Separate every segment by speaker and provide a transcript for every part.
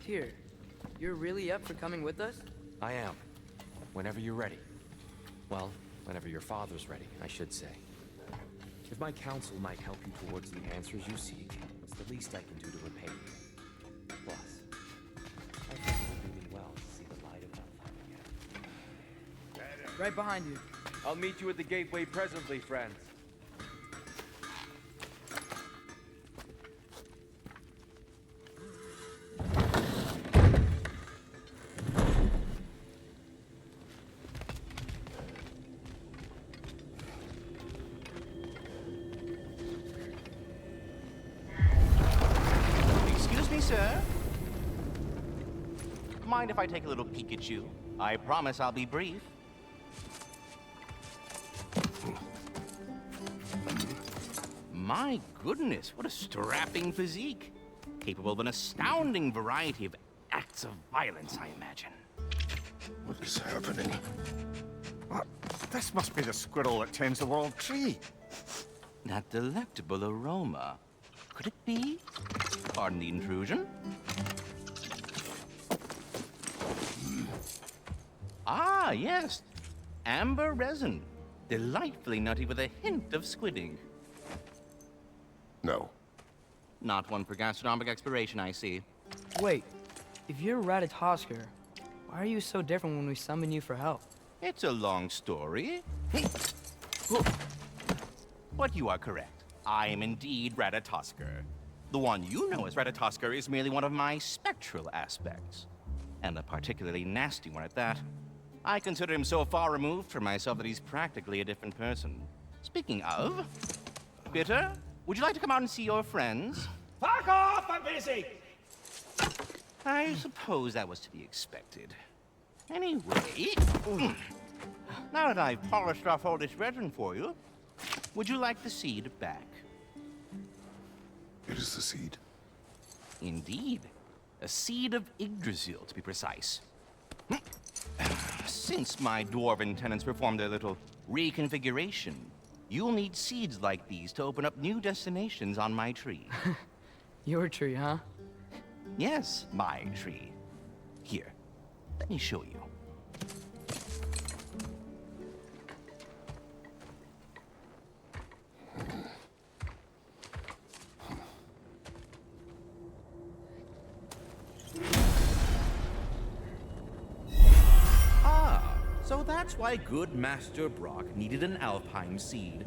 Speaker 1: here. You're really up for coming with us?
Speaker 2: I am. Whenever you're ready. Well, whenever your father's ready, I should say. If my counsel might help you towards the answers you seek, it's the least I can do to repay you. Plus, I think it would do me well to see the light of Alfheim again.
Speaker 1: Right behind you.
Speaker 3: I'll meet you at the gateway presently, friends.
Speaker 4: Excuse me, sir. Mind if I take a little peek at you? I promise I'll be brief. My goodness, what a strapping physique. Capable of an astounding variety of acts of violence, I imagine.
Speaker 5: What is happening?
Speaker 6: What? This must be the squirrel that tends the world tree.
Speaker 4: That delectable aroma. Could it be? Pardon the intrusion. Ah, yes. Amber resin. Delightfully nutty with a hint of squidding.
Speaker 5: No.
Speaker 4: Not one for gastronomic exploration, I see.
Speaker 1: Wait, if you're Ratatosker, why are you so different when we summon you for help?
Speaker 4: It's a long story. But you are correct. I am indeed Ratatosker. The one you know as Ratatosker is merely one of my spectral aspects. And a particularly nasty one at that. I consider him so far removed from myself that he's practically a different person. Speaking of... Bitter, would you like to come out and see your friends?
Speaker 7: Fuck off! I'm busy!
Speaker 4: I suppose that was to be expected. Anyway... now that I've polished off all this resin for you, would you like the seed back?
Speaker 5: It is the seed.
Speaker 4: Indeed. A seed of Yggdrasil, to be precise. Since my dwarven tenants performed their little reconfiguration, you'll need seeds like these to open up new destinations on my tree.
Speaker 1: Your tree, huh?
Speaker 4: Yes, my tree. Here, let me show you.
Speaker 8: So that's why good Master Brock needed an Alfheim seed.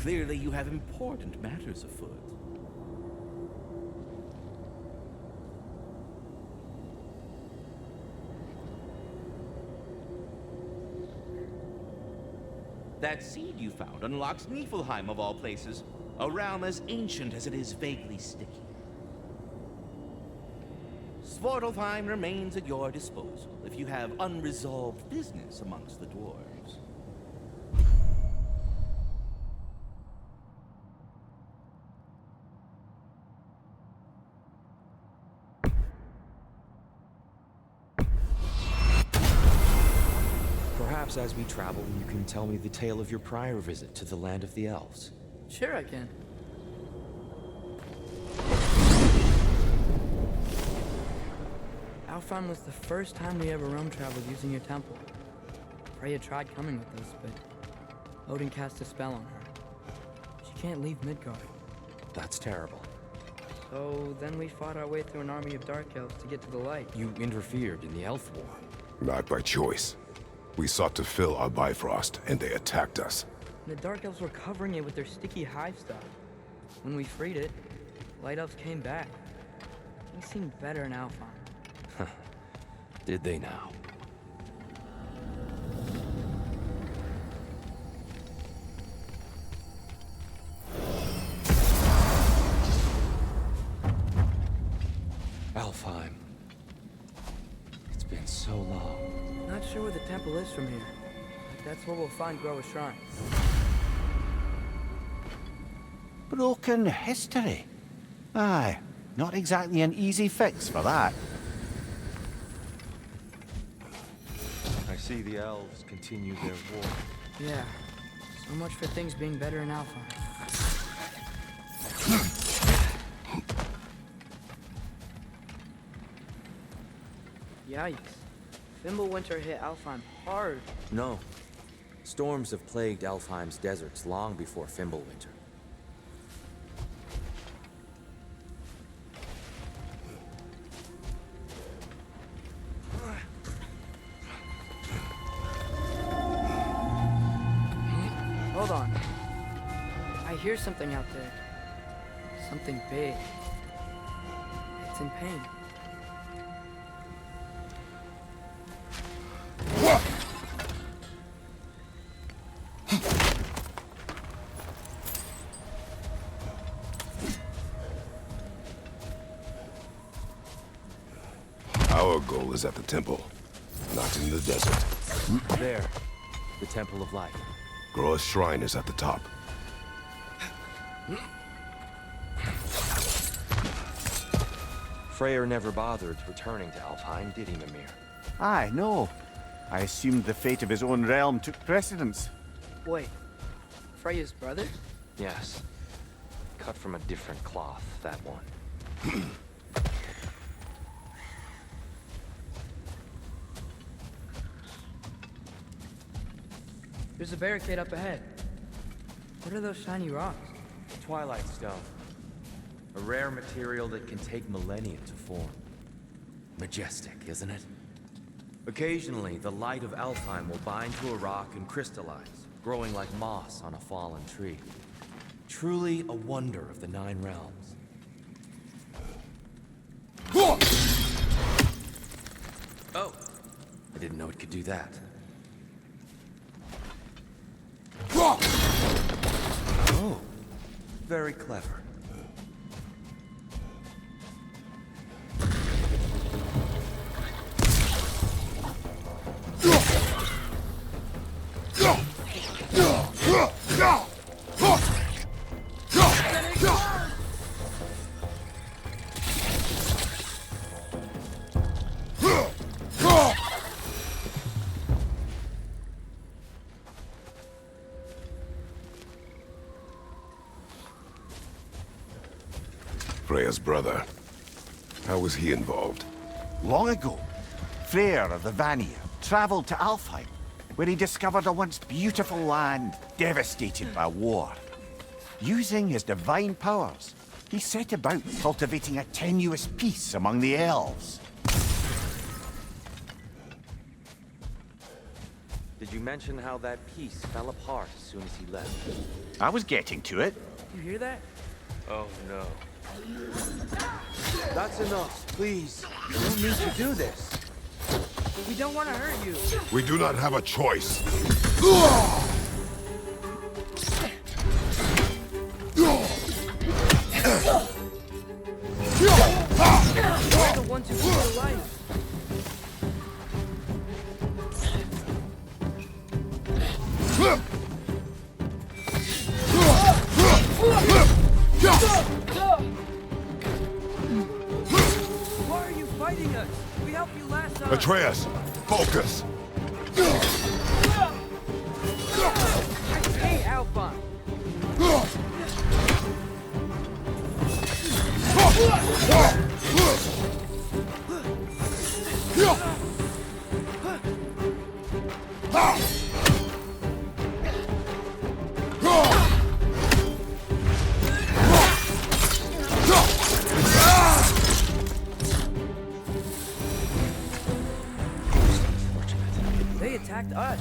Speaker 8: Clearly you have important matters afoot. That seed you found unlocks Niflheim of all places, a realm as ancient as it is vaguely sticky. Svartalfheim remains at your disposal if you have unresolved business amongst the dwarves.
Speaker 2: Perhaps as we travel, you can tell me the tale of your prior visit to the land of the elves.
Speaker 1: Sure I can. Alfheim was the first time we ever roam traveled using your temple. Freya tried coming with us, but Odin cast a spell on her. She can't leave Midgard.
Speaker 2: That's terrible.
Speaker 1: So then we fought our way through an army of dark elves to get to the light.
Speaker 2: You interfered in the elf war.
Speaker 5: Not by choice. We sought to fill our Bifrost, and they attacked us.
Speaker 1: And the dark elves were covering it with their sticky hive stuff. When we freed it, light elves came back. Things seemed better in Alfheim.
Speaker 2: Did they now? Alfheim. It's been so long.
Speaker 1: Not sure where the temple is from here. But that's where we'll find Groa's shrine.
Speaker 6: Broken history. Aye, not exactly an easy fix for that.
Speaker 3: I see the elves continue their war.
Speaker 1: Yeah. So much for things being better in Alfheim. Yikes. Fimbulwinter hit Alfheim hard.
Speaker 2: No. Storms have plagued Alfheim's deserts long before Fimbulwinter.
Speaker 1: Hold on. I hear something out there. Something big. It's in pain.
Speaker 5: Our goal is at the temple, not in the desert.
Speaker 2: There. The Temple of Light.
Speaker 5: Groa's shrine is at the top.
Speaker 2: Freyr never bothered returning to Alfheim, did he, Mimir?
Speaker 6: Aye, no. I assumed the fate of his own realm took precedence.
Speaker 1: Wait. Freya's brother?
Speaker 2: Yes. Cut from a different cloth, that one.
Speaker 1: There's a barricade up ahead. What are those shiny rocks?
Speaker 2: Twilight Stone. A rare material that can take millennia to form. Majestic, isn't it? Occasionally, the light of Alfheim will bind to a rock and crystallize, growing like moss on a fallen tree. Truly a wonder of the Nine Realms. Oh! I didn't know it could do that. Oh, very clever.
Speaker 5: Freya's brother. How was he involved?
Speaker 6: Long ago, Freyr of the Vanir traveled to Alfheim, where he discovered a once beautiful land devastated by war. Using his divine powers, he set about cultivating a tenuous peace among the elves.
Speaker 2: Did you mention how that piece fell apart as soon as he left?
Speaker 6: I was getting to it.
Speaker 1: You hear that?
Speaker 2: Oh no. That's enough, please. You don't need to do this.
Speaker 1: We don't want to hurt you.
Speaker 5: We do not have a choice.
Speaker 1: We're the ones who keep the light. Why are you fighting us? We helped you last time.
Speaker 5: Atreus, focus.
Speaker 1: I hate Alpha. They attacked us.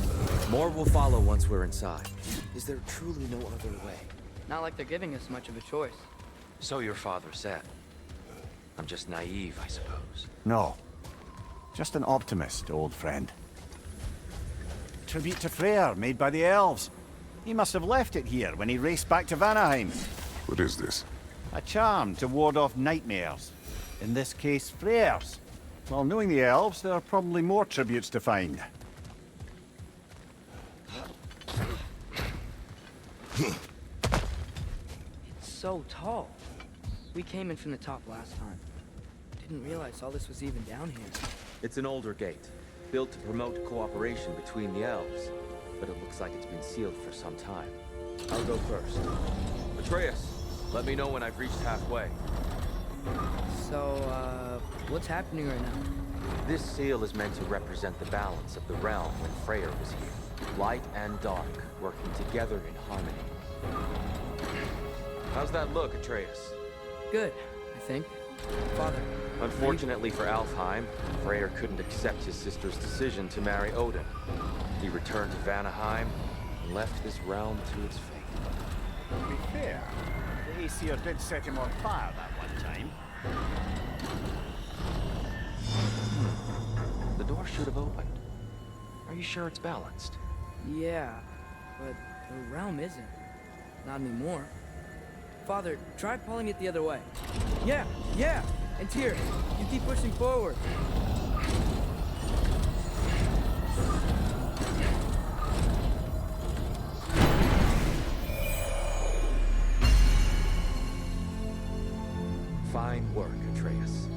Speaker 2: More will follow once we're inside. Is there truly no other way?
Speaker 1: Not like they're giving us much of a choice.
Speaker 2: So your father said. I'm just naive, I suppose.
Speaker 6: No. Just an optimist, old friend. Tribute to Freyr, made by the elves. He must have left it here when he raced back to Vanaheim.
Speaker 5: What is this?
Speaker 6: A charm to ward off nightmares. In this case, Freyr's. Well, knowing the elves, there are probably more tributes to find.
Speaker 1: It's so tall. We came in from the top last time. Didn't realize all this was even down here.
Speaker 2: It's an older gate, built to promote cooperation between the elves. But it looks like it's been sealed for some time. I'll go first. Atreus, let me know when I've reached halfway.
Speaker 1: So, what's happening right now?
Speaker 2: This seal is meant to represent the balance of the realm when Freyr was here. Light and dark, working together in harmony. How's that look, Atreus?
Speaker 1: Good, I think. Father.
Speaker 2: Unfortunately for Alfheim, Freyr couldn't accept his sister's decision to marry Odin. He returned to Vanaheim and left this realm to its fate.
Speaker 6: To be fair, the Aesir did set him on fire that one time.
Speaker 2: The door should have opened. Are you sure it's balanced?
Speaker 1: Yeah, but the realm isn't. Not anymore. Father, try pulling it the other way. Yeah, and Tyr, you keep pushing forward.
Speaker 2: Fine work, Atreus.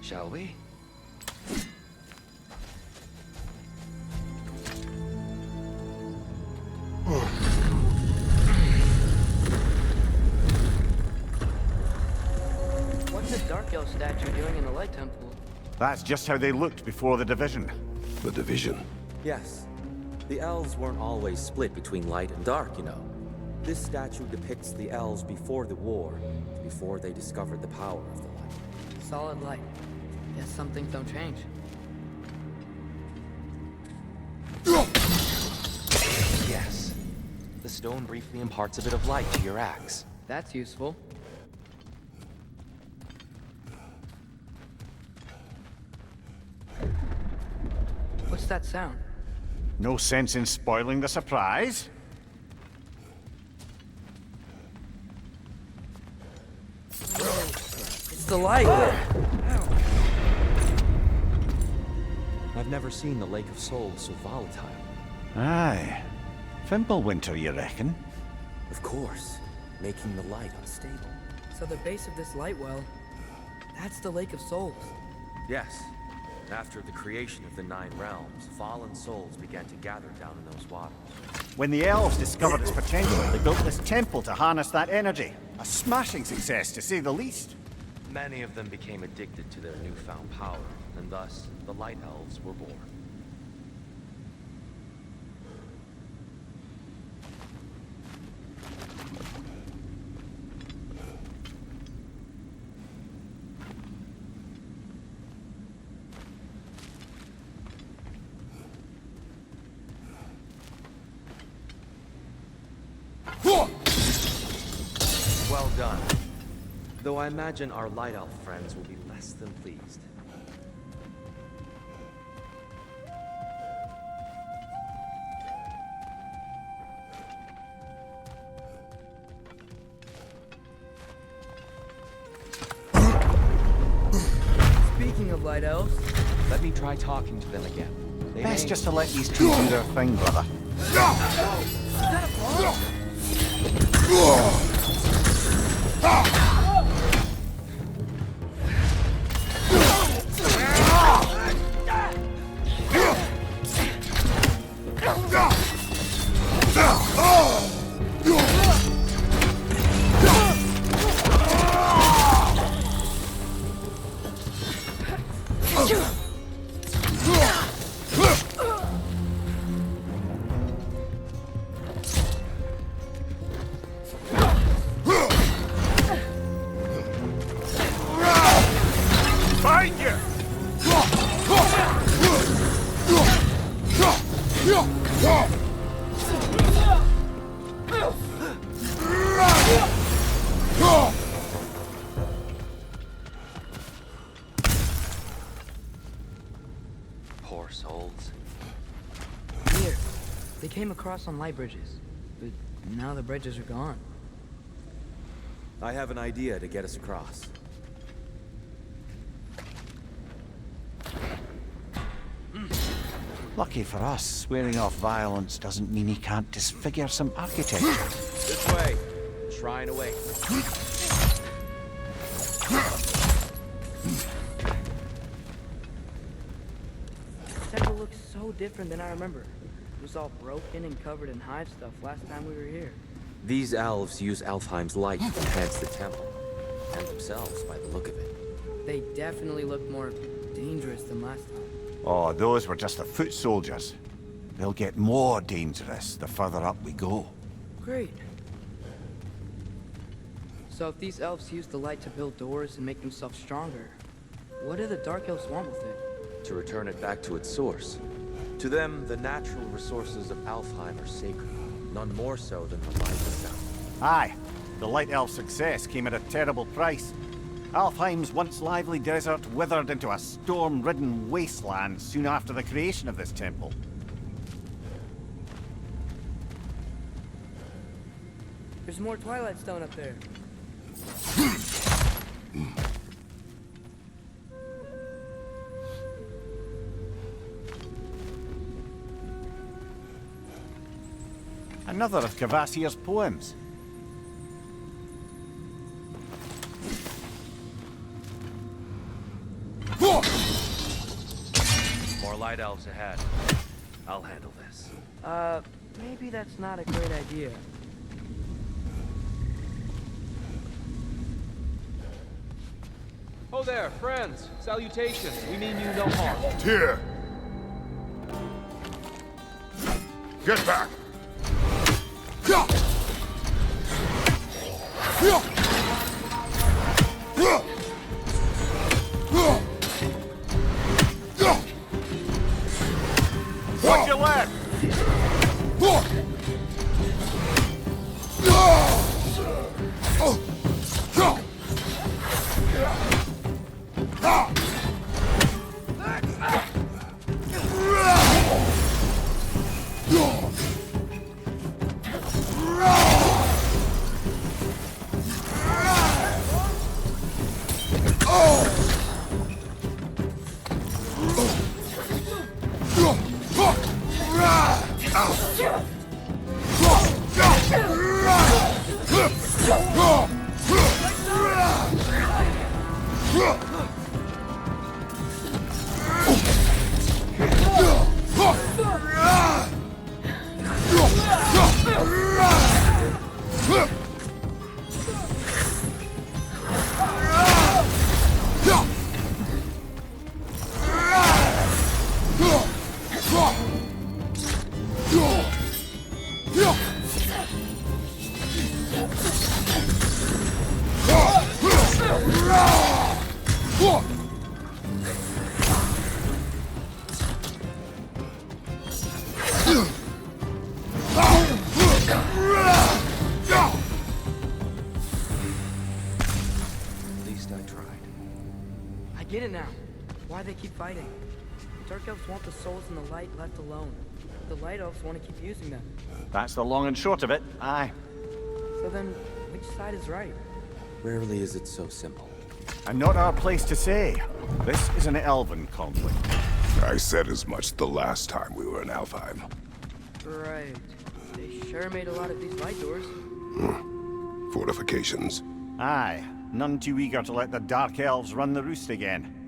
Speaker 2: Shall we?
Speaker 1: What's the Dark Elf statue doing in the Light Temple?
Speaker 6: That's just how they looked before the division.
Speaker 5: The division.
Speaker 2: Yes. The elves weren't always split between light and dark, you know. This statue depicts the elves before the war, before they discovered the power of the light.
Speaker 1: Solid light. Guess some things don't change.
Speaker 2: Yes. The stone briefly imparts a bit of light to your axe.
Speaker 1: That's useful. What's that sound?
Speaker 6: No sense in spoiling the surprise.
Speaker 1: It's the light!
Speaker 2: I've never seen the Lake of Souls so volatile.
Speaker 6: Aye. Fimbulwinter, you reckon?
Speaker 2: Of course, making the light unstable.
Speaker 1: So the base of this light well, that's the Lake of Souls.
Speaker 2: Yes. After the creation of the Nine Realms, fallen souls began to gather down in those waters.
Speaker 6: When the elves discovered its potential, they built this temple to harness that energy. A smashing success, to say the least.
Speaker 2: Many of them became addicted to their newfound power, and thus, the Light Elves were born. Well done. Though I imagine our Light Elf friends will be less than pleased.
Speaker 1: Speaking of Light Elves,
Speaker 2: Let me try talking to them again. They
Speaker 6: Best
Speaker 2: may-
Speaker 6: just to let these two do their thing, brother. Find you!
Speaker 2: Poor souls.
Speaker 1: here. They came across on light bridges, but now the bridges are gone.
Speaker 2: I have an idea to get us across.
Speaker 6: Lucky for us, swearing off violence doesn't mean he can't disfigure some architecture.
Speaker 2: This way. Shrine awaits.
Speaker 1: The temple looks so different than I remember. It was all broken and covered in hive stuff last time we were here.
Speaker 2: These elves use Alfheim's light to enhance the temple, and themselves by the look of it.
Speaker 1: They definitely look more dangerous than last time.
Speaker 6: Oh, those were just the foot soldiers. They'll get more dangerous the further up we go.
Speaker 1: Great. So if these elves use the light to build doors and make themselves stronger, what do the Dark Elves want with it?
Speaker 2: To return it back to its source. To them, the natural resources of Alfheim are sacred, none more so than the light itself.
Speaker 6: Aye, the Light Elf success came at a terrible price. Alfheim's once lively desert withered into a storm-ridden wasteland soon after the creation of this temple.
Speaker 1: There's more Twilight Stone up there.
Speaker 6: Another of Kvasir's poems.
Speaker 2: More light elves ahead. I'll handle this.
Speaker 1: Maybe that's not a great idea.
Speaker 9: Oh there, friends. Salutations. We mean you no harm.
Speaker 5: Tyr! Get back!
Speaker 6: Watch your left!
Speaker 2: At least I tried.
Speaker 1: I get it now. Why they keep fighting. Dark Elves want the souls in the light left alone. The Light Elves want to keep using them.
Speaker 6: That's the long and short of it, aye.
Speaker 1: So then, which side is right?
Speaker 2: Rarely is it so simple.
Speaker 6: And not our place to say. This is an elven conflict.
Speaker 5: I said as much the last time we were in Alfheim.
Speaker 1: Right. They sure made a lot of these light doors.
Speaker 5: Fortifications.
Speaker 6: Aye, none too eager to let the Dark Elves run the roost again.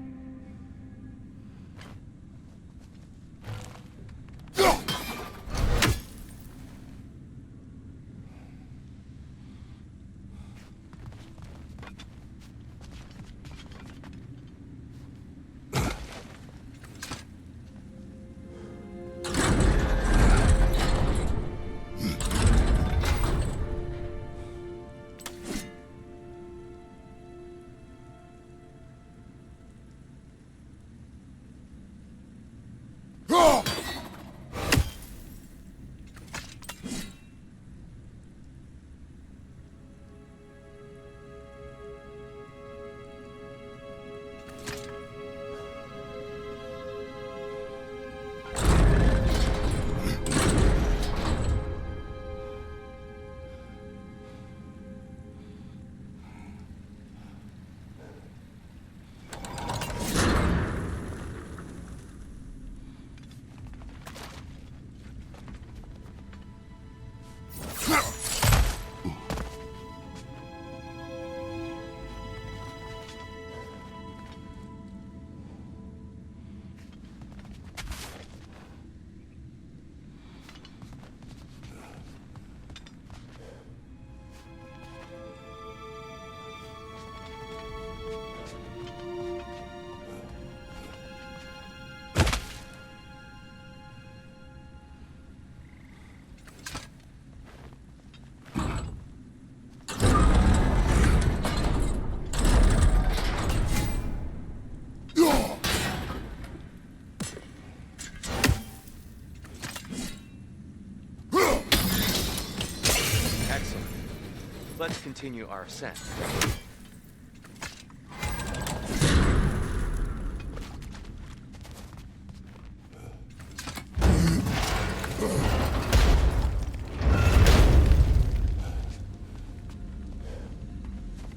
Speaker 2: let's continue our ascent.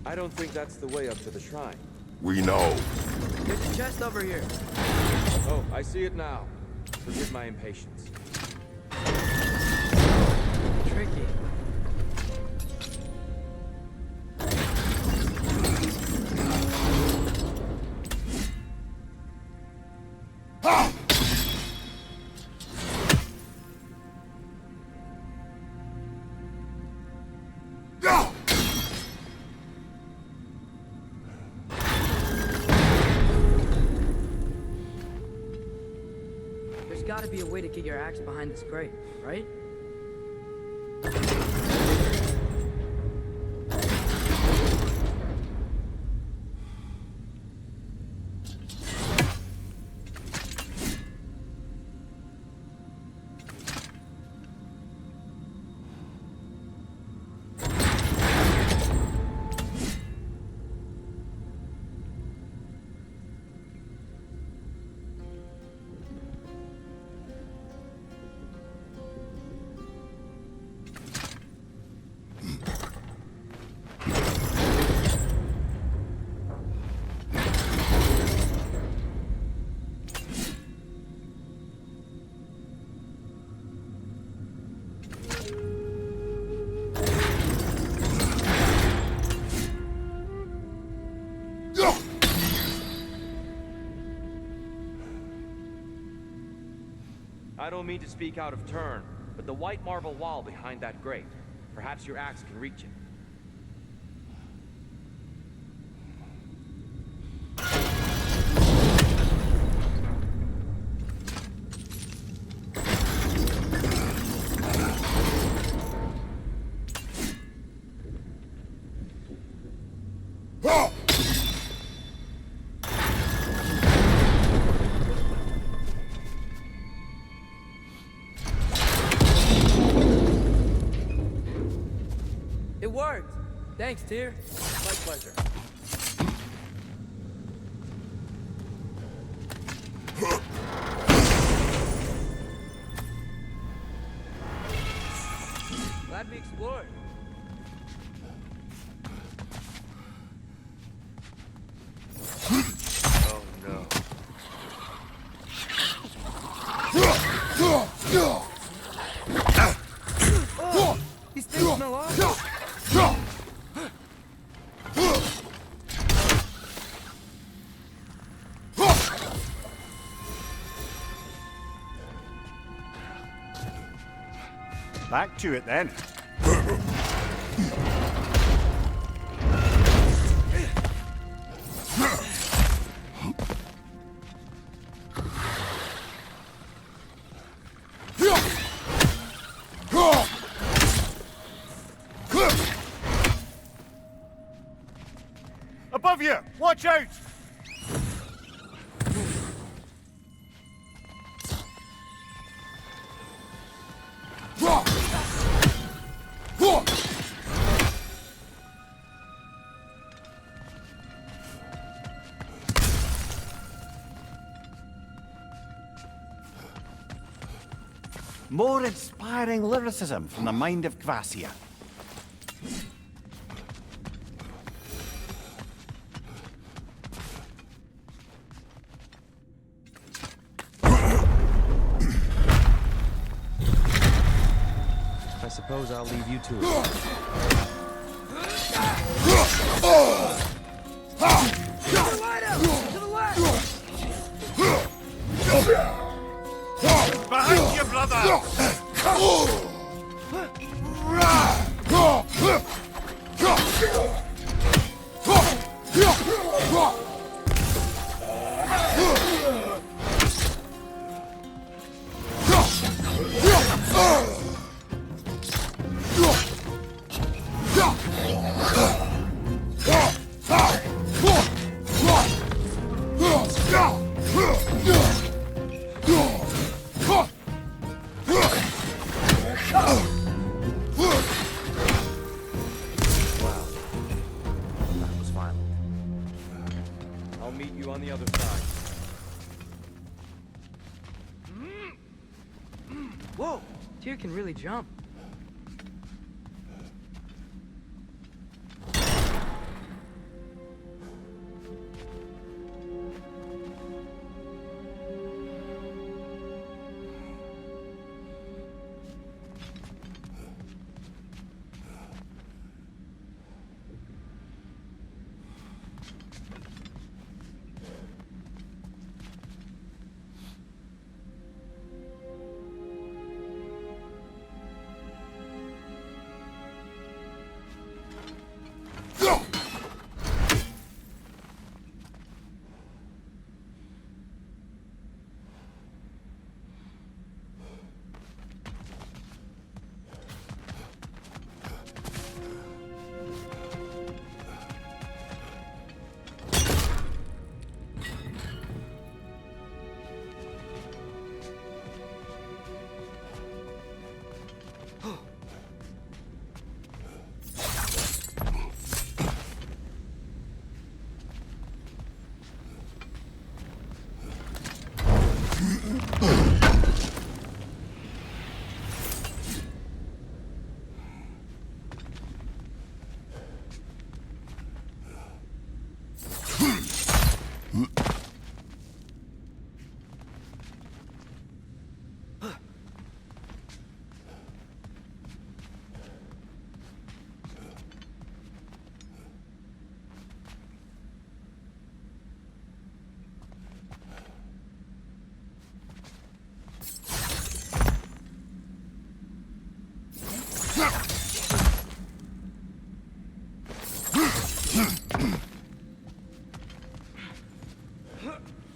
Speaker 9: I don't think that's the way up to the shrine.
Speaker 5: We know.
Speaker 1: There's a chest over here.
Speaker 9: Oh, I see it now. Forgive my impatience.
Speaker 1: Tricky. There's gotta be a way to get your axe behind this crate, right?
Speaker 2: I don't mean to speak out of turn, but the white marble wall behind that grate. Perhaps your axe can reach it.
Speaker 1: It worked! Thanks, Tyr.
Speaker 9: My pleasure.
Speaker 1: Glad we explored.
Speaker 2: Oh no.
Speaker 1: Oh, these things smell awful.
Speaker 6: Back to it then. Above you! Watch out! More inspiring lyricism from the mind of Kvasir.
Speaker 2: I suppose I'll leave you to it.
Speaker 1: To the left!
Speaker 6: Behind you, brother!
Speaker 1: Whoa! Tyr can really jump.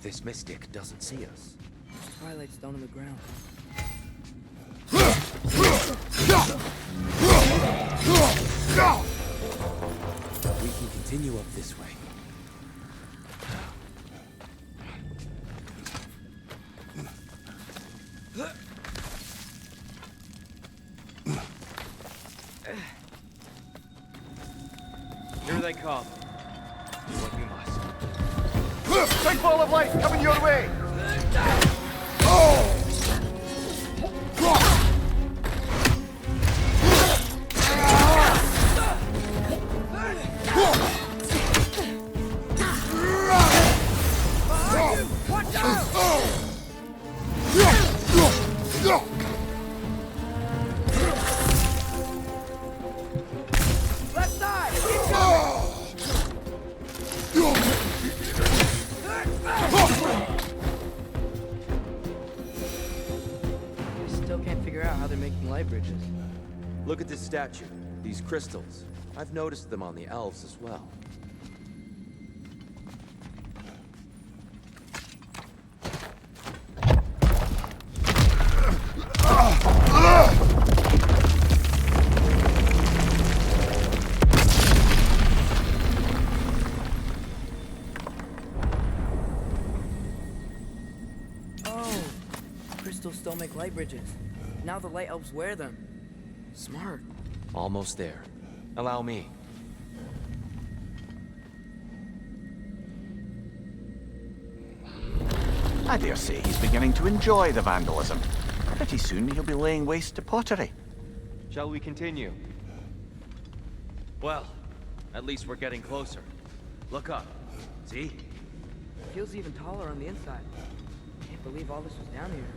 Speaker 2: This mystic doesn't see us.
Speaker 1: There's twilight stone on the ground.
Speaker 2: We can continue up this way.
Speaker 9: Here they come.
Speaker 2: Do what we must.
Speaker 6: Big ball of light coming your way!
Speaker 1: Watch out! Left side! I still can't figure out how they're making light bridges.
Speaker 2: Look at this statue. These crystals. I've noticed them on the elves as well.
Speaker 1: Oh, crystals still make light bridges. Now the light elves wear them. Smart.
Speaker 2: Almost there. Allow me.
Speaker 6: I dare say he's beginning to enjoy the vandalism. Pretty soon he'll be laying waste to pottery.
Speaker 9: Shall we continue?
Speaker 2: Well, at least we're getting closer. Look up. See?
Speaker 1: Feels even taller on the inside. Can't believe all this was down here.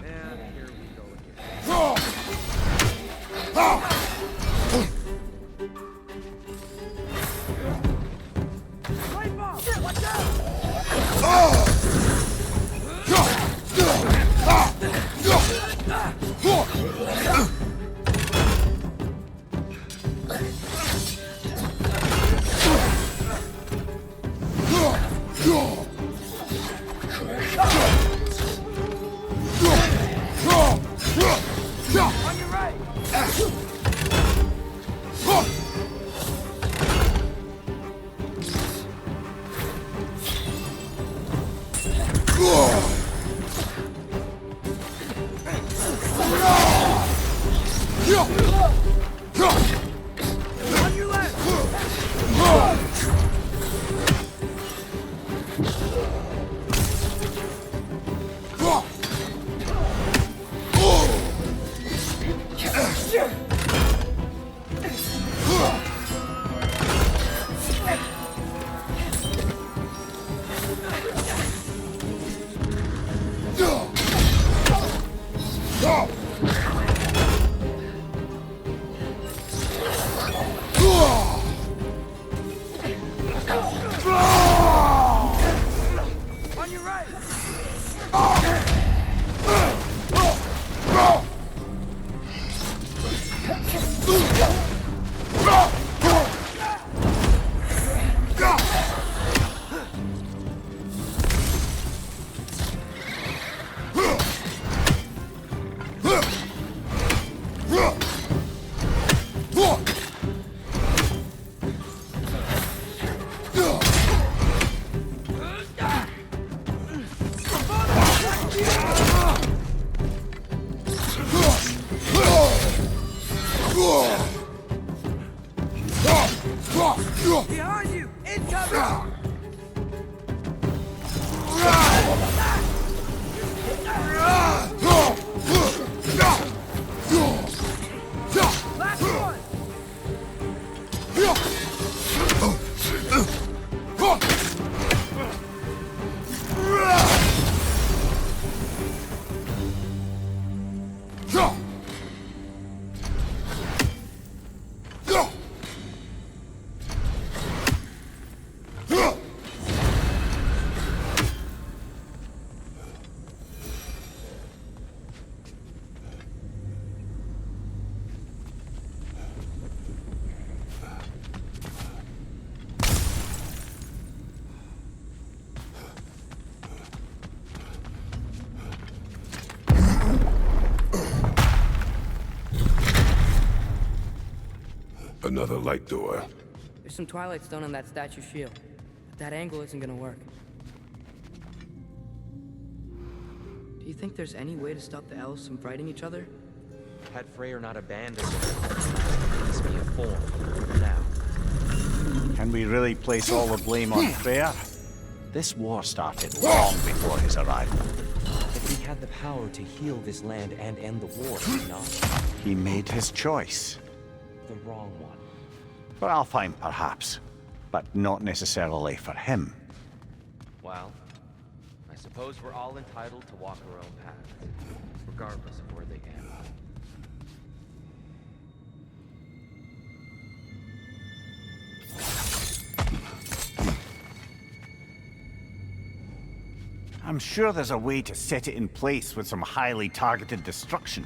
Speaker 9: And here we go again.
Speaker 1: Light bulb! Watch out! On your right! On your left! On your right! Behind you! Incoming! Last one!
Speaker 5: Another light door.
Speaker 1: There's some Twilight Stone on that statue shield, but that angle isn't gonna work. Do you think there's any way to stop the elves from fighting each other?
Speaker 2: Had Freyr not abandoned it, this be a form now.
Speaker 6: Can we really place all the blame on Freyr? This war started long before his arrival.
Speaker 2: If he had the power to heal this land and end the war, did he not?
Speaker 6: He made his choice.
Speaker 2: The wrong one.
Speaker 6: For Alfheim, perhaps, but not necessarily for him.
Speaker 2: Well, I suppose we're all entitled to walk our own paths, regardless of where they end.
Speaker 6: I'm sure there's a way to set it in place with some highly targeted destruction.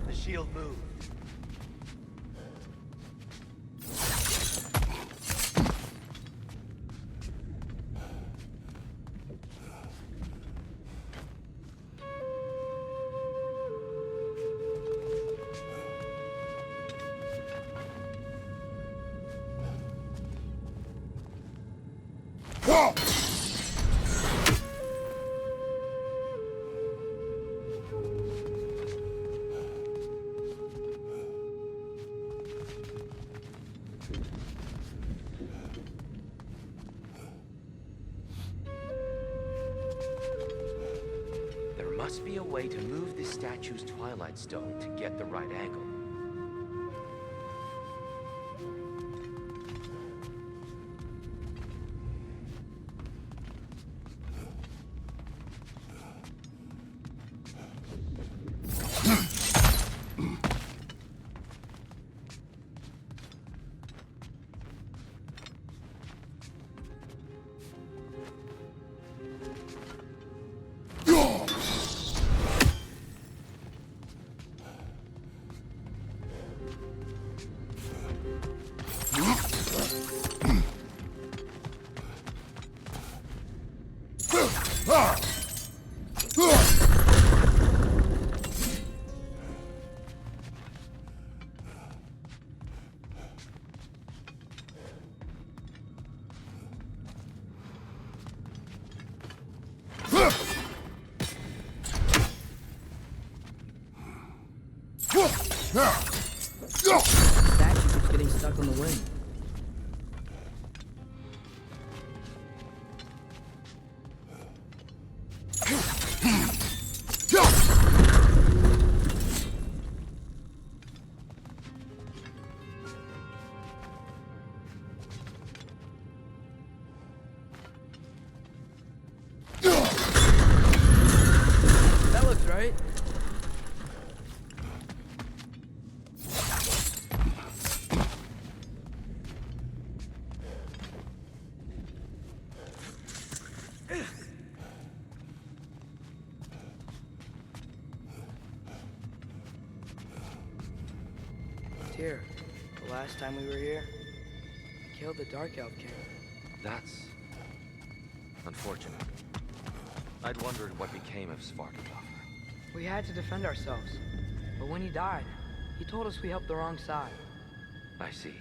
Speaker 6: The shield moved.
Speaker 2: There must be a way to move this statue's Twilight Stone to get the right angle.
Speaker 1: Statue keeps getting stuck on the wing. That looks right. Here, the last time we were here, I killed the Dark Elf King.
Speaker 2: That's unfortunate. I'd wondered what became of Svartalfheim.
Speaker 1: We had to defend ourselves, but when he died, he told us we helped the wrong side.
Speaker 2: I see.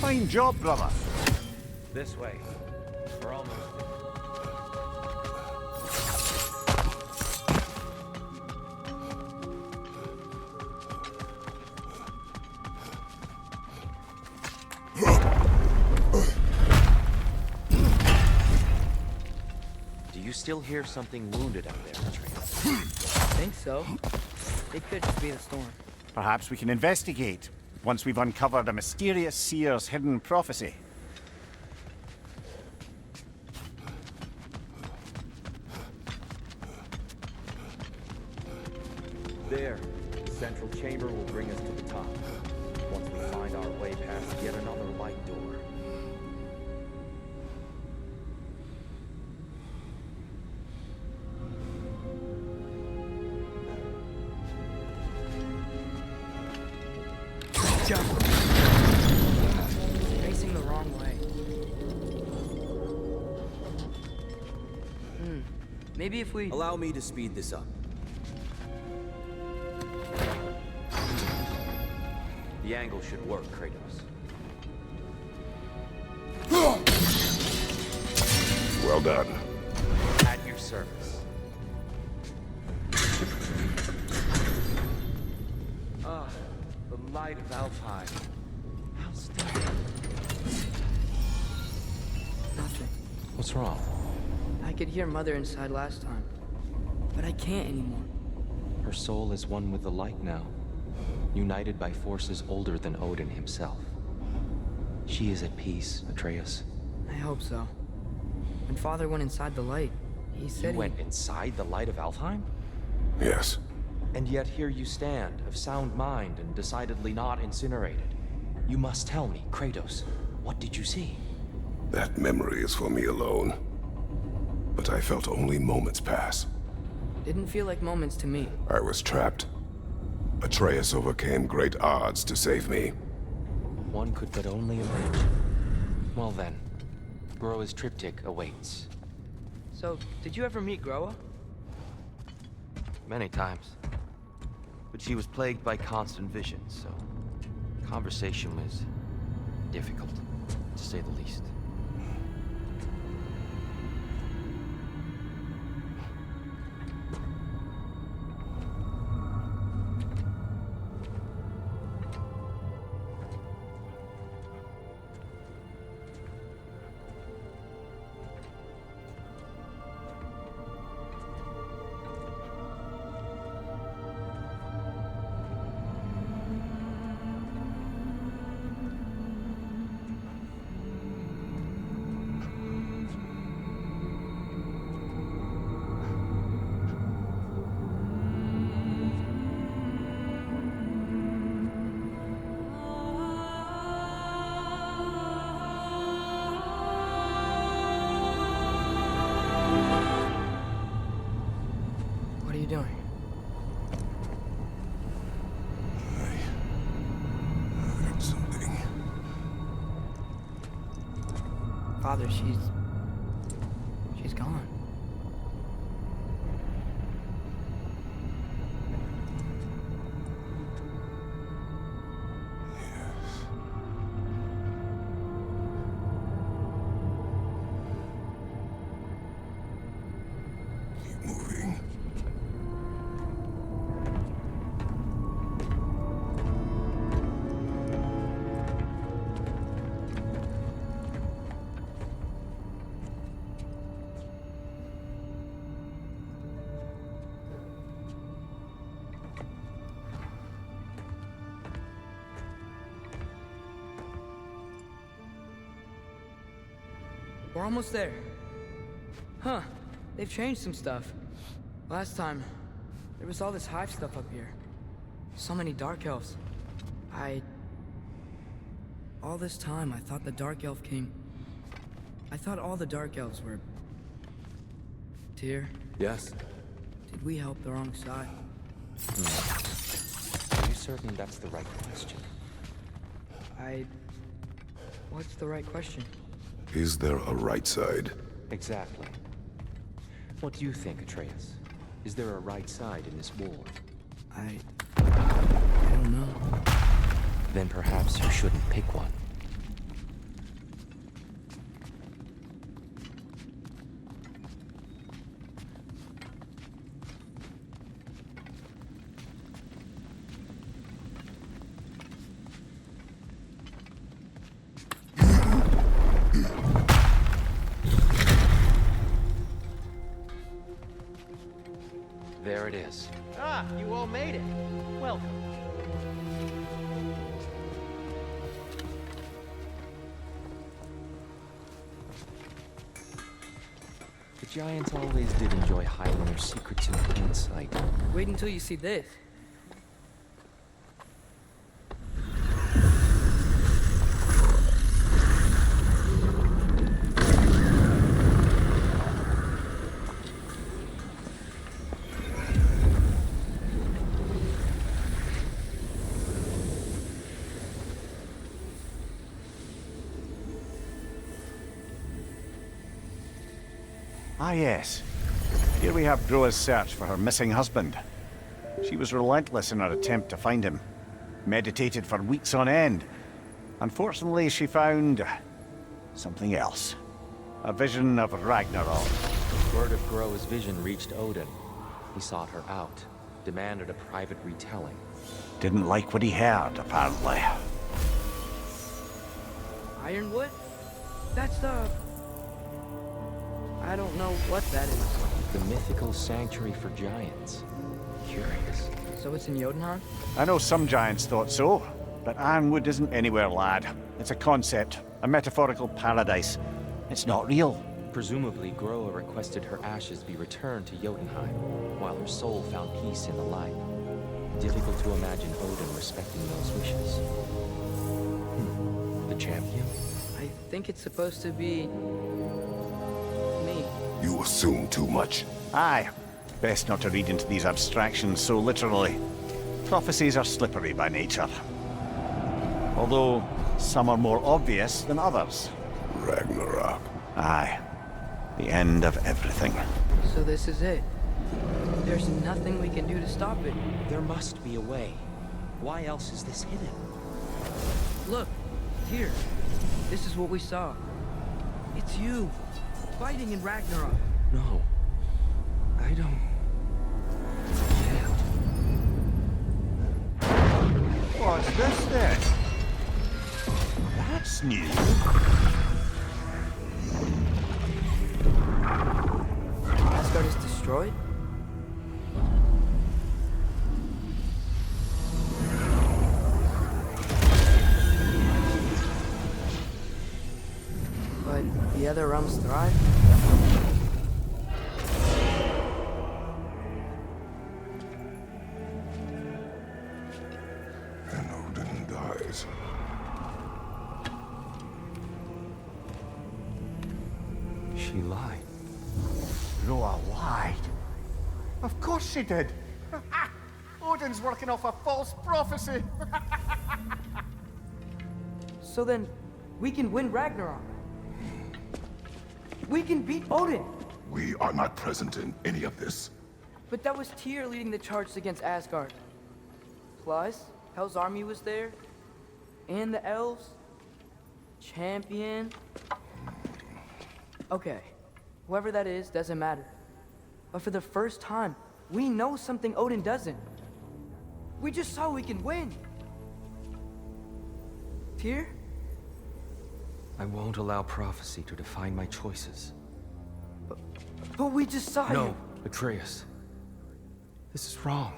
Speaker 6: Fine job, brother.
Speaker 2: This way. We're almost there. Do you still hear something wounded out there, Atreus?
Speaker 1: I think so. It could just be the storm.
Speaker 6: Perhaps we can investigate once we've uncovered a mysterious seer's hidden prophecy.
Speaker 2: There. The central chamber will bring us to the top. Once we find our way past yet another light door.
Speaker 1: Facing the wrong way. Maybe if we...
Speaker 2: Allow me to speed this up. The angle should work, Kratos.
Speaker 5: Well done.
Speaker 2: At your service. Ah, the light of Alfheim. How stunning.
Speaker 1: Nothing.
Speaker 2: What's wrong?
Speaker 1: I could hear Mother inside last time, but I can't anymore.
Speaker 2: Her soul is one with the light now, united by forces older than Odin himself. She is at peace, Atreus.
Speaker 1: I hope so. When Father went inside the light, he said
Speaker 2: You went inside the light of Alfheim?
Speaker 5: Yes.
Speaker 2: And yet here you stand, of sound mind and decidedly not incinerated. You must tell me, Kratos, what did you see?
Speaker 5: That memory is for me alone. But I felt only moments pass.
Speaker 1: Didn't feel like moments to me.
Speaker 5: I was trapped. Atreus overcame great odds to save me.
Speaker 2: One could but only imagine. Well then, Groa's triptych awaits.
Speaker 1: So, did you ever meet Groa?
Speaker 2: Many times. But she was plagued by constant visions, so conversation was difficult, to say the least.
Speaker 1: What are you doing?
Speaker 5: I heard something.
Speaker 1: Father, she's gone.
Speaker 5: Keep moving.
Speaker 1: We're almost there. Huh. They've changed some stuff. Last time, there was all this hive stuff up here. So many Dark Elves. All this time, I thought the Dark Elf King... I thought all the Dark Elves were... Tyr,
Speaker 2: Yes?
Speaker 1: did we help the wrong side?
Speaker 2: Are you certain that's the right question?
Speaker 1: What's the right question?
Speaker 5: Is there a right side?
Speaker 2: Exactly. What do you think, Atreus? Is there a right side in this war?
Speaker 1: I don't know.
Speaker 2: Then perhaps you shouldn't pick one. There it is.
Speaker 10: Ah, you all made it. Welcome.
Speaker 2: The Giants always did enjoy hiding their secrets in plain sight.
Speaker 1: Wait until you see this.
Speaker 6: Ah, yes. Here we have Groa's search for her missing husband. She was relentless in her attempt to find him. Meditated for weeks on end. Unfortunately, she found... something else. A vision of Ragnarok.
Speaker 2: Word of Groa's vision reached Odin. He sought her out, demanded a private retelling.
Speaker 6: Didn't like what he heard, apparently.
Speaker 1: Ironwood? That's the... I don't know what that is.
Speaker 2: The mythical sanctuary for giants. Curious.
Speaker 1: So it's in Jotunheim?
Speaker 6: I know some giants thought so, but Ironwood isn't anywhere, lad. It's a concept, a metaphorical paradise. It's not real.
Speaker 2: Presumably, Groa requested her ashes be returned to Jotunheim, while her soul found peace in the light. Difficult to imagine Odin respecting those wishes. The champion?
Speaker 1: I think it's supposed to be... me.
Speaker 5: You assume too much.
Speaker 6: Aye. Best not to read into these abstractions so literally. Prophecies are slippery by nature. Although, some are more obvious than others.
Speaker 5: Ragnarok.
Speaker 6: Aye. The end of everything.
Speaker 1: So this is it. There's nothing we can do to stop it.
Speaker 2: There must be a way. Why else is this hidden?
Speaker 1: Look, here. This is what we saw. It's you, fighting in Ragnarok.
Speaker 2: No. I don't...
Speaker 6: What's this then? That's new.
Speaker 1: Asgard is destroyed? But the other realms thrive?
Speaker 5: And Odin dies.
Speaker 2: She lied.
Speaker 6: Groa lied. Of course she did. Odin's working off a false prophecy.
Speaker 1: So then, we can win Ragnarok. We can beat Odin.
Speaker 5: We are not present in any of this.
Speaker 1: But that was Tyr leading the charge against Asgard. Plus, Hell's army was there. And the elves. Champion. Okay, whoever that is doesn't matter. But for the first time, we know something Odin doesn't. We just saw we can win. Tyr?
Speaker 2: I won't allow prophecy to define my choices.
Speaker 1: But we just saw you.
Speaker 2: No, Atreus. This is wrong.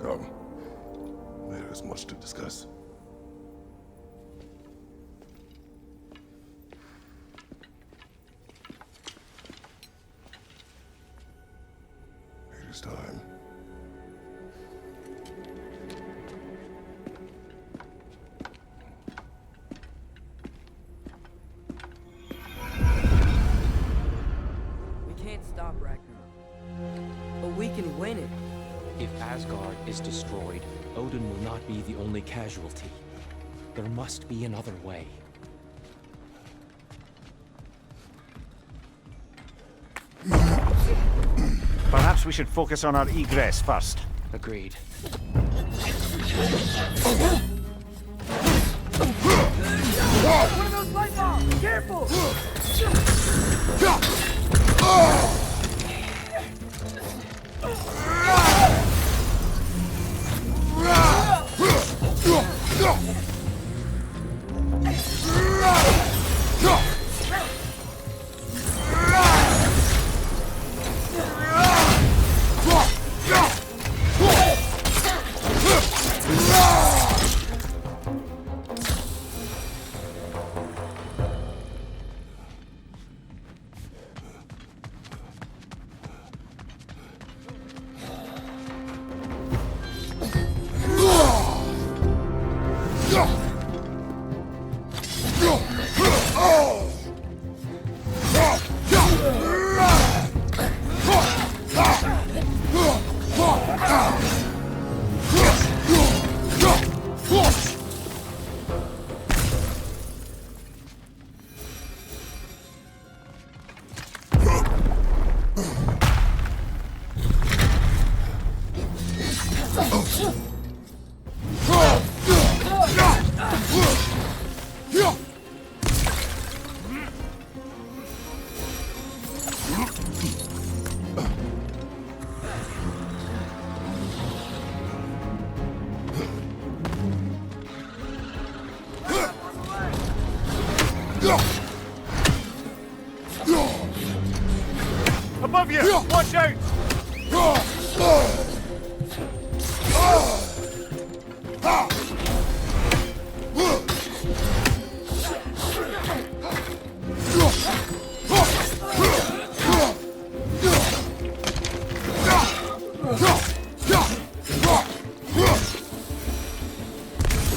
Speaker 5: Come. There is much to discuss. It is time.
Speaker 1: We can't stop Ragnarok. But we can win it.
Speaker 2: If Asgard is destroyed, Odin will not be the only casualty. There must be another way.
Speaker 6: Perhaps we should focus on our egress first.
Speaker 2: Agreed.
Speaker 1: One of those light bombs! Careful!
Speaker 6: Above you! Watch out!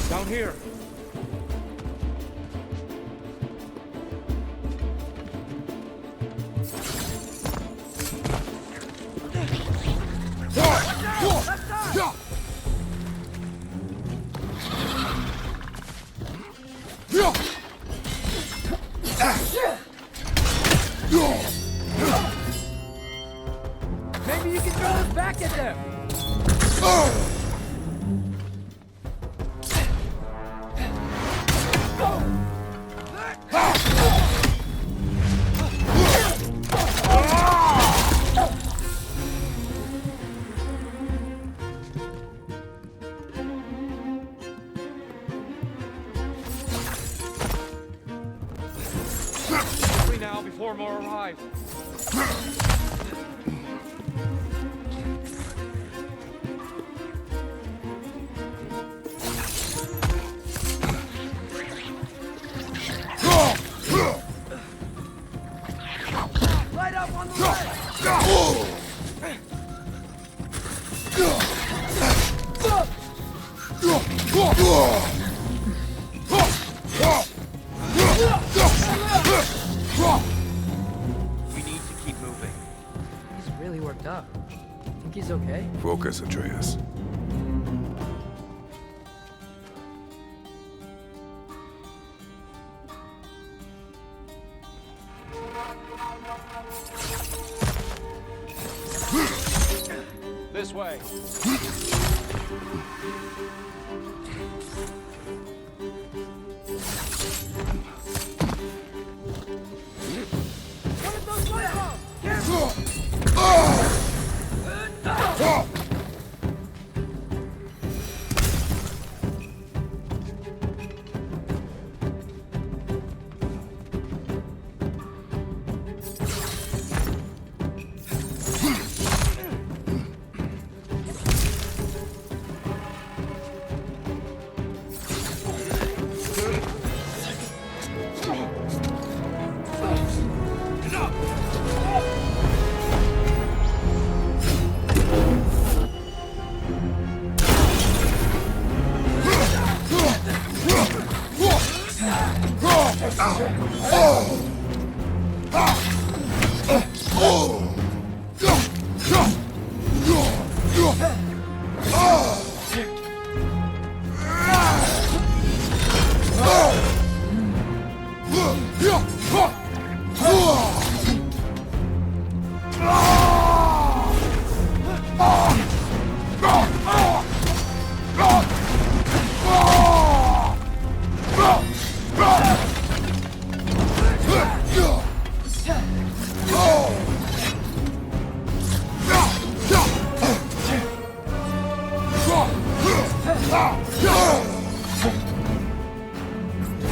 Speaker 9: Down here.
Speaker 1: Maybe you can throw us back at them!
Speaker 9: Hurry now before more arrive.
Speaker 1: Light up on the left!
Speaker 8: We need to keep moving.
Speaker 1: He's really worked up. Think he's okay?
Speaker 5: Focus, Atreus.
Speaker 9: This way.
Speaker 1: One of those light bulbs! Careful!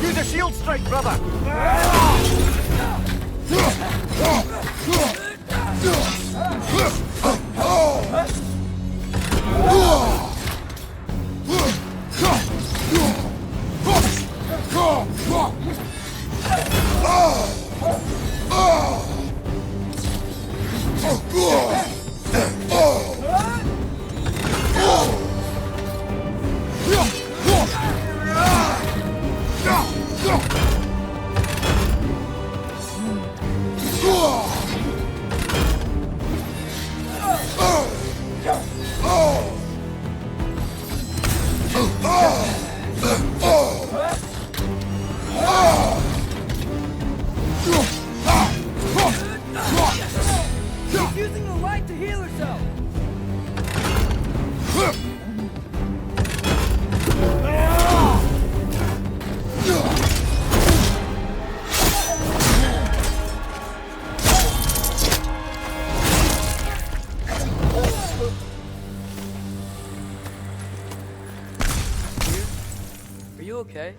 Speaker 6: Use a shield strike, brother!
Speaker 1: She's using the light to heal herself! Are you okay?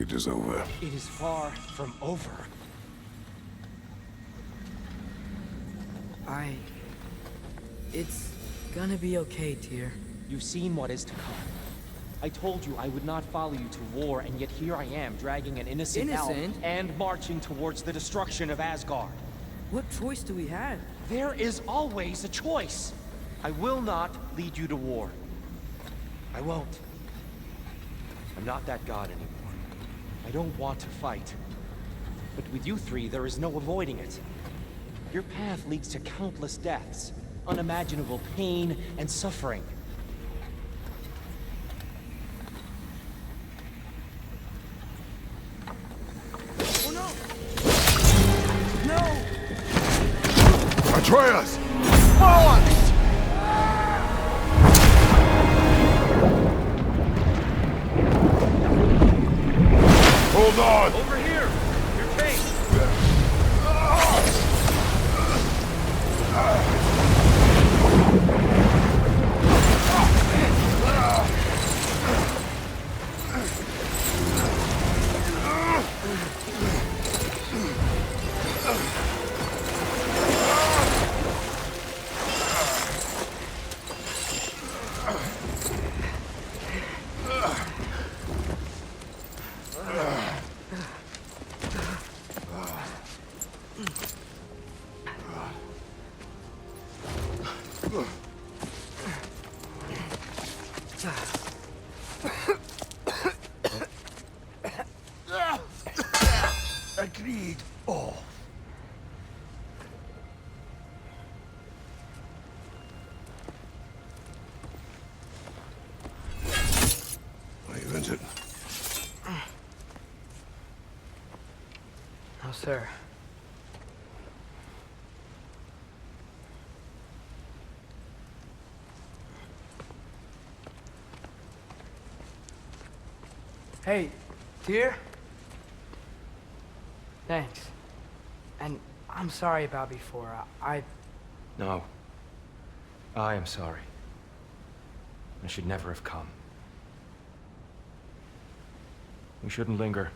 Speaker 5: It is over.
Speaker 2: It is far from over.
Speaker 1: It's gonna be okay, Tyr.
Speaker 2: You've seen what is to come. I told you I would not follow you to war, and yet here I am, dragging an innocent elf and marching towards the destruction of Asgard.
Speaker 1: What choice do we have?
Speaker 2: There is always a choice. I will not lead you to war. I won't. I'm not that god anymore. I don't want to fight. But with you three, there is no avoiding it. Your path leads to countless deaths, unimaginable pain and suffering.
Speaker 1: Oh no! No!
Speaker 5: Atreus!
Speaker 6: Forward!
Speaker 5: Hold on!
Speaker 9: Over here! Your face!
Speaker 6: Agreed. Oh.
Speaker 5: Are you injured?
Speaker 1: No, sir. Hey, Tyr? Thanks. And I'm sorry about before.
Speaker 2: No. I am sorry. I should never have come. We shouldn't linger.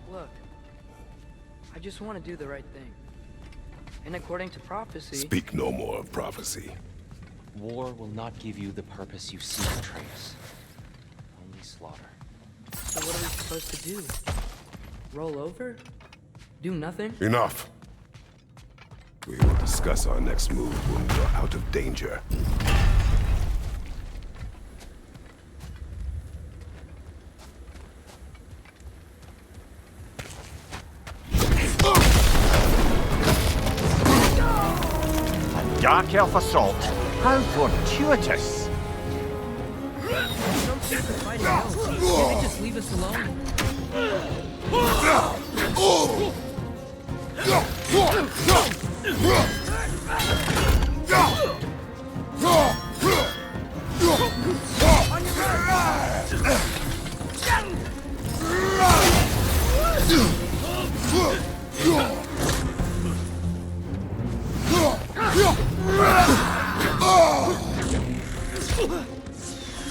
Speaker 1: Look, I just want to do the right thing. And according to prophecy...
Speaker 5: Speak no more of prophecy.
Speaker 2: War will not give you the purpose you seek, Atreus. Only slaughter.
Speaker 1: So what are we supposed to do? Roll over? Do nothing?
Speaker 5: Enough. We will discuss our next move when we are out of danger.
Speaker 6: Dark Elf Assault. How fortuitous.
Speaker 1: Some people fighting elves. Maybe just leave us alone.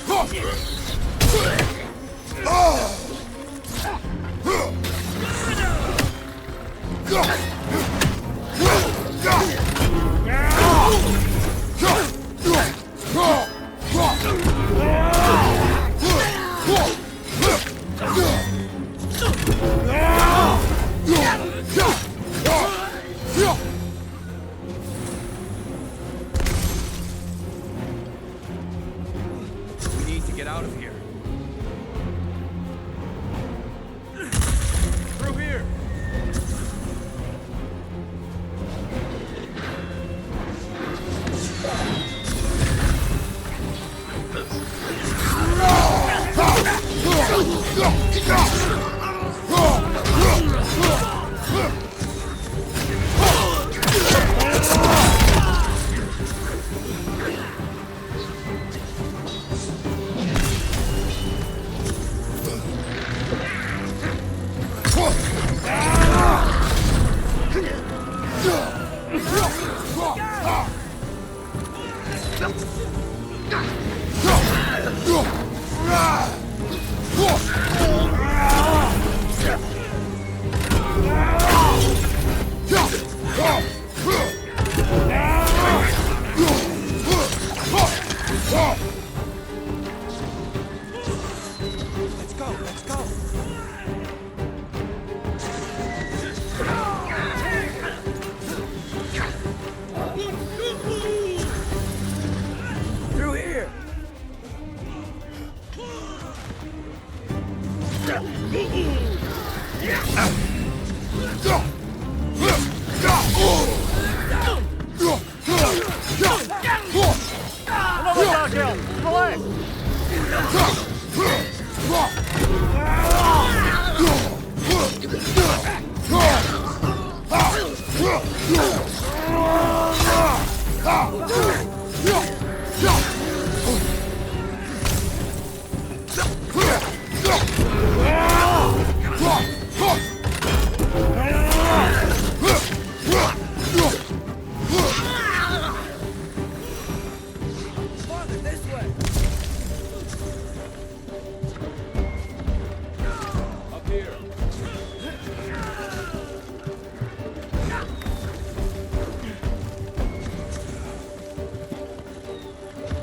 Speaker 1: On your
Speaker 9: We need to get out of here.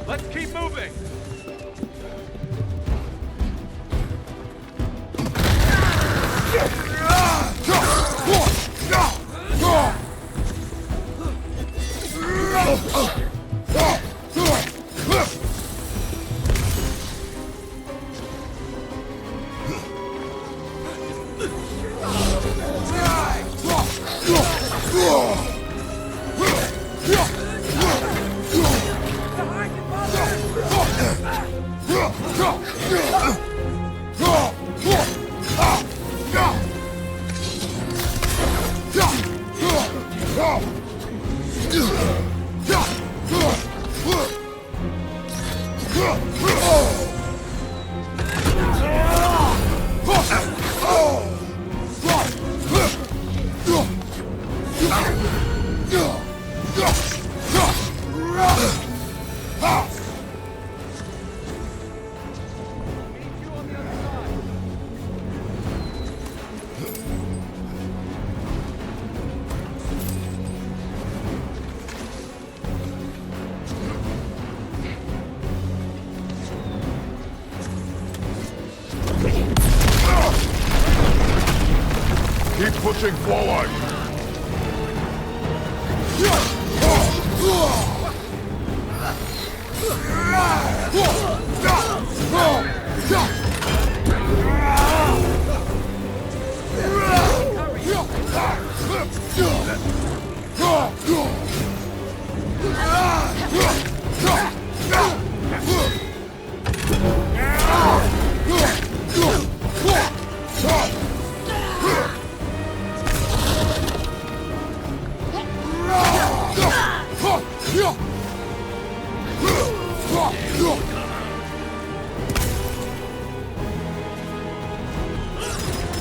Speaker 9: Let's keep moving!
Speaker 5: Keep pushing forward!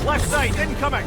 Speaker 6: Left side, incoming!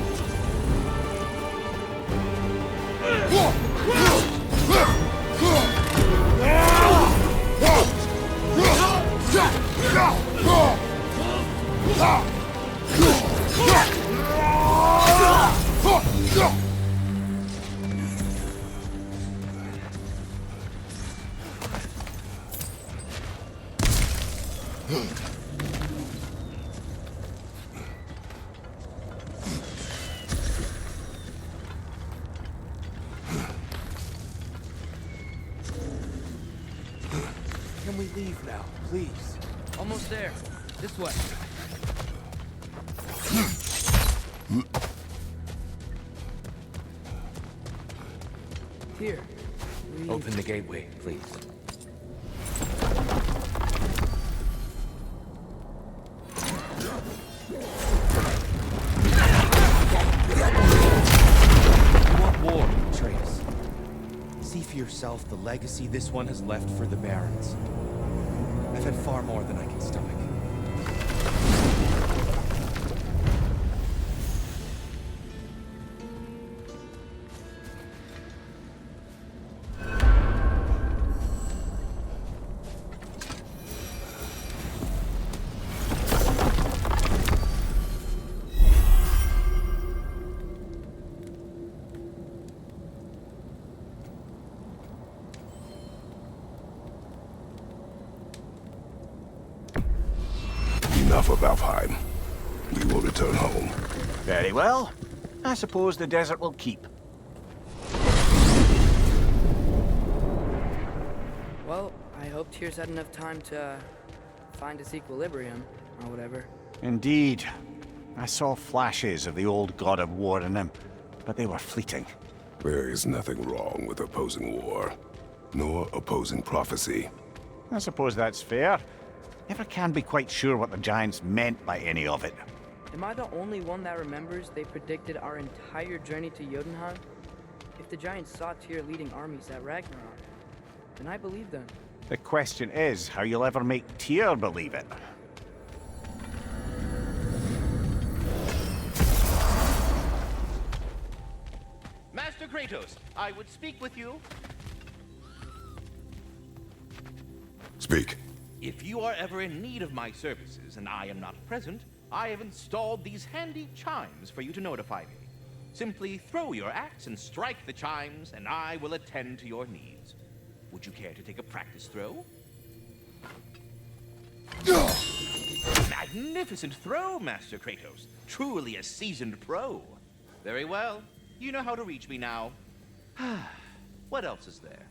Speaker 1: Can we leave now, please? Almost there. This way. Here.
Speaker 2: Open the gateway, please.
Speaker 11: You want war, Atreus. See for yourself the legacy this one has left for the Barons. I've had far more than I can stomach.
Speaker 5: Enough of Alfheim. We will return home.
Speaker 6: Very well. I suppose the desert will keep.
Speaker 1: Well, I hope Tyr's had enough time to find its equilibrium, or whatever.
Speaker 6: Indeed. I saw flashes of the old god of war in him, but they were fleeting.
Speaker 5: There is nothing wrong with opposing war, nor opposing prophecy.
Speaker 6: I suppose that's fair. Never can be quite sure what the Giants meant by any of it.
Speaker 1: Am I the only one that remembers they predicted our entire journey to Jotunheim? If the Giants saw Tyr leading armies at Ragnarok, then I believe them.
Speaker 6: The question is how you'll ever make Tyr believe it.
Speaker 8: Master Kratos, I would speak with you.
Speaker 5: Speak.
Speaker 8: If you are ever in need of my services and I am not present, I have installed these handy chimes for you to notify me. Simply throw your axe and strike the chimes, and I will attend to your needs. Would you care to take a practice throw? Magnificent throw, Master Kratos. Truly a seasoned pro. Very well. You know how to reach me now. What else is there?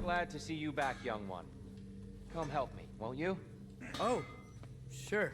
Speaker 2: Glad to see you back, young one. Come help me, won't you?
Speaker 1: Oh, sure.